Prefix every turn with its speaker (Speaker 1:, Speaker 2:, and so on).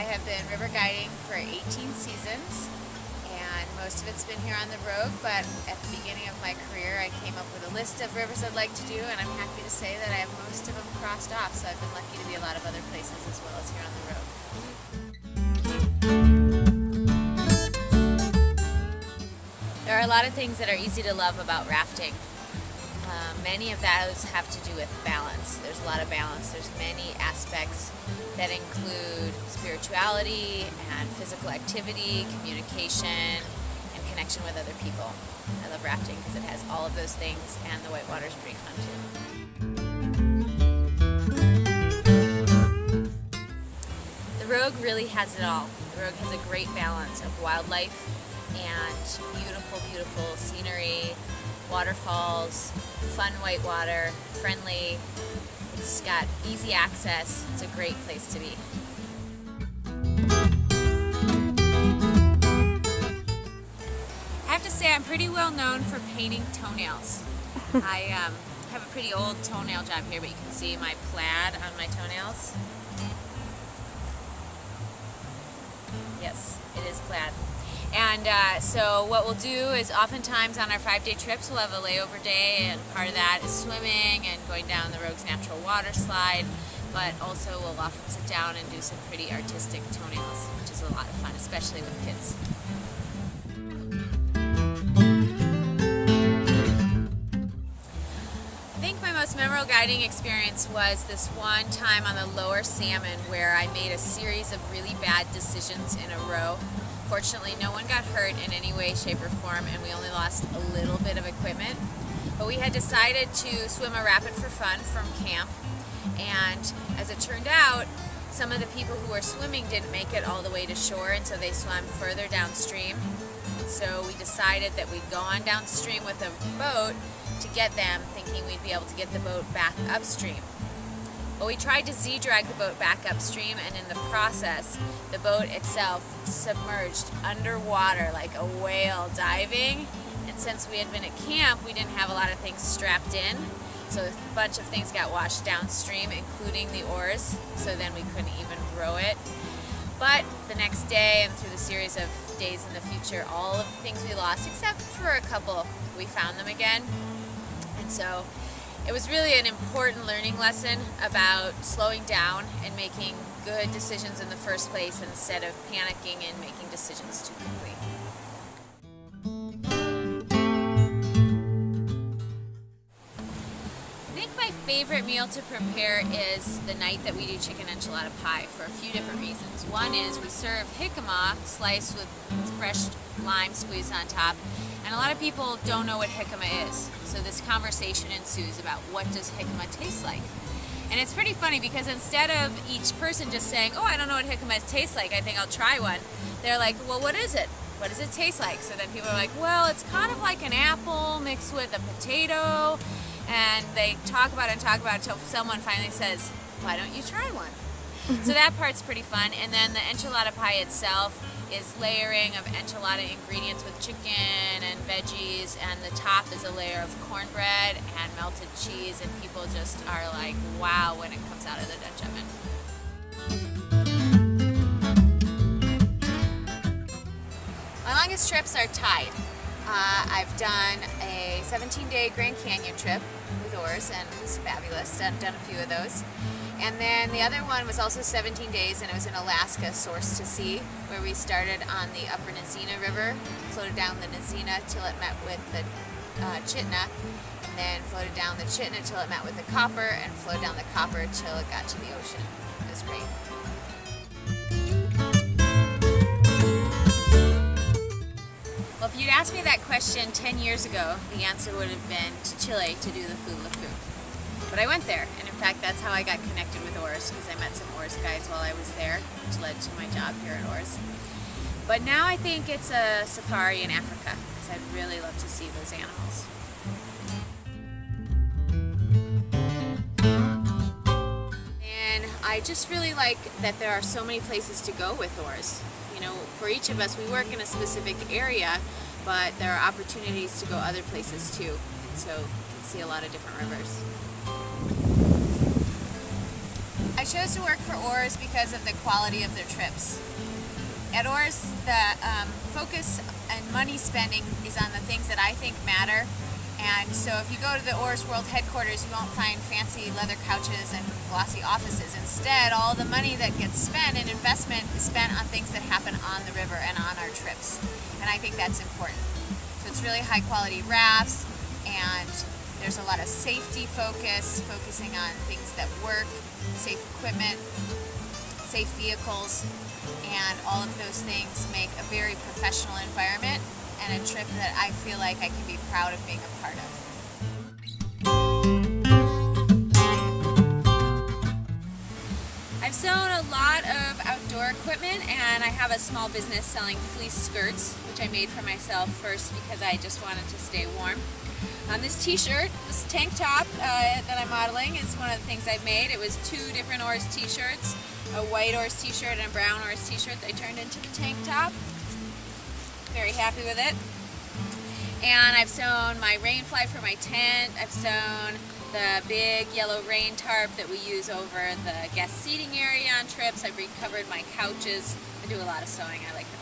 Speaker 1: I have been river guiding for 18 seasons, and most of it's been here on the Rogue, but at the beginning of my career I came up with a list of rivers I'd like to do, and I'm happy to say that I have most of them crossed off, so I've been lucky to be a lot of other places as well as here on the Rogue. There are a lot of things that are easy to love about rafting. Many of those have to do with balance. There's a lot of balance. There's many aspects that include spirituality and physical activity, communication, and connection with other people. I love rafting because it has all of those things, and the whitewater is pretty fun too. The Rogue really has it all. The Rogue has a great balance of wildlife and beautiful, beautiful scenery, waterfalls, fun whitewater, friendly. It's got easy access. It's a great place to be. I have to say I'm pretty well known for painting toenails. I have a pretty old toenail job here, but you can see my plaid on my toenails. Yes, it is plaid. And so what we'll do is oftentimes on our 5-day trips we'll have a layover day, and part of that is swimming and going down the Rogue's natural water slide, but also we'll often sit down and do some pretty artistic toenails, which is a lot of fun, especially with kids. I think my most memorable guiding experience was this one time on the Lower Salmon where I made a series of really bad decisions in a row. Fortunately, no one got hurt in any way, shape, or form, and we only lost a little bit of equipment. But we had decided to swim a rapid for fun from camp, and as it turned out, some of the people who were swimming didn't make it all the way to shore, and so they swam further downstream. So we decided that we'd go on downstream with a boat to get them, thinking we'd be able to get the boat back upstream. Well, we tried to Z-drag the boat back upstream, and in the process, the boat itself submerged underwater like a whale diving. And since we had been at camp, we didn't have a lot of things strapped in, so a bunch of things got washed downstream, including the oars, so then we couldn't even row it. But the next day and through the series of days in the future, all of the things we lost, except for a couple, we found them again. And so it was really an important learning lesson about slowing down and making good decisions in the first place instead of panicking and making decisions too quickly. I think my favorite meal to prepare is the night that we do chicken enchilada pie for a few different reasons. One is we serve jicama sliced with fresh lime squeezed on top. And a lot of people don't know what jicama is, so this conversation ensues about what does jicama taste like. And it's pretty funny because instead of each person just saying, oh, I don't know what jicama tastes like, I think I'll try one, they're like, well, what is it? What does it taste like? So then people are like, well, it's kind of like an apple mixed with a potato, and they talk about it until someone finally says, why don't you try one? So that part's pretty fun. And then the enchilada pie itself is layering of enchilada ingredients with chicken and veggies, and the top is a layer of cornbread and melted cheese, and people just are like, wow, when it comes out of the Dutch oven. My longest trips are tied. I've done a 17-day Grand Canyon trip with O.A.R.S, and it was fabulous. I've done a few of those. And then the other one was also 17 days, and it was in Alaska, source to sea, where we started on the upper Nizina River, floated down the Nizina till it met with the Chitna, and then floated down the Chitna till it met with the Copper, and floated down the Copper till it got to the ocean. It was great. Well, if you'd asked me that question 10 years ago, the answer would have been to Chile to do the Fuglafu. But I went there, and in fact that's how I got connected with O.A.R.S, because I met some O.A.R.S guides while I was there, which led to my job here at O.A.R.S. But now I think it's a safari in Africa, because I'd really love to see those animals. And I just really like that there are so many places to go with O.A.R.S. You know, for each of us, we work in a specific area, but there are opportunities to go other places too. And so you can see a lot of different rivers. I chose to work for O.A.R.S because of the quality of their trips. At O.A.R.S, the focus and money spending is on the things that I think matter. And so if you go to the O.A.R.S World Headquarters, you won't find fancy leather couches and glossy offices. Instead, all the money that gets spent in investment is spent on things that happen on the river and on our trips. And I think that's important. So it's really high quality rafts, and there's a lot of safety focusing on things that work, safe equipment, safe vehicles, and all of those things make a very professional environment and a trip that I feel like I can be proud of being a part of. I've sewn a lot of outdoor equipment, and I have a small business selling fleece skirts, which I made for myself first because I just wanted to stay warm. This t-shirt, this tank top that I'm modeling is one of the things I've made. It was 2 different O.A.R.S t-shirts, a white O.A.R.S t-shirt and a brown O.A.R.S t-shirt that I turned into the tank top. Very happy with it. And I've sewn my rain fly for my tent. I've sewn the big yellow rain tarp that we use over the guest seating area on trips. I've recovered my couches. I do a lot of sewing. I like that.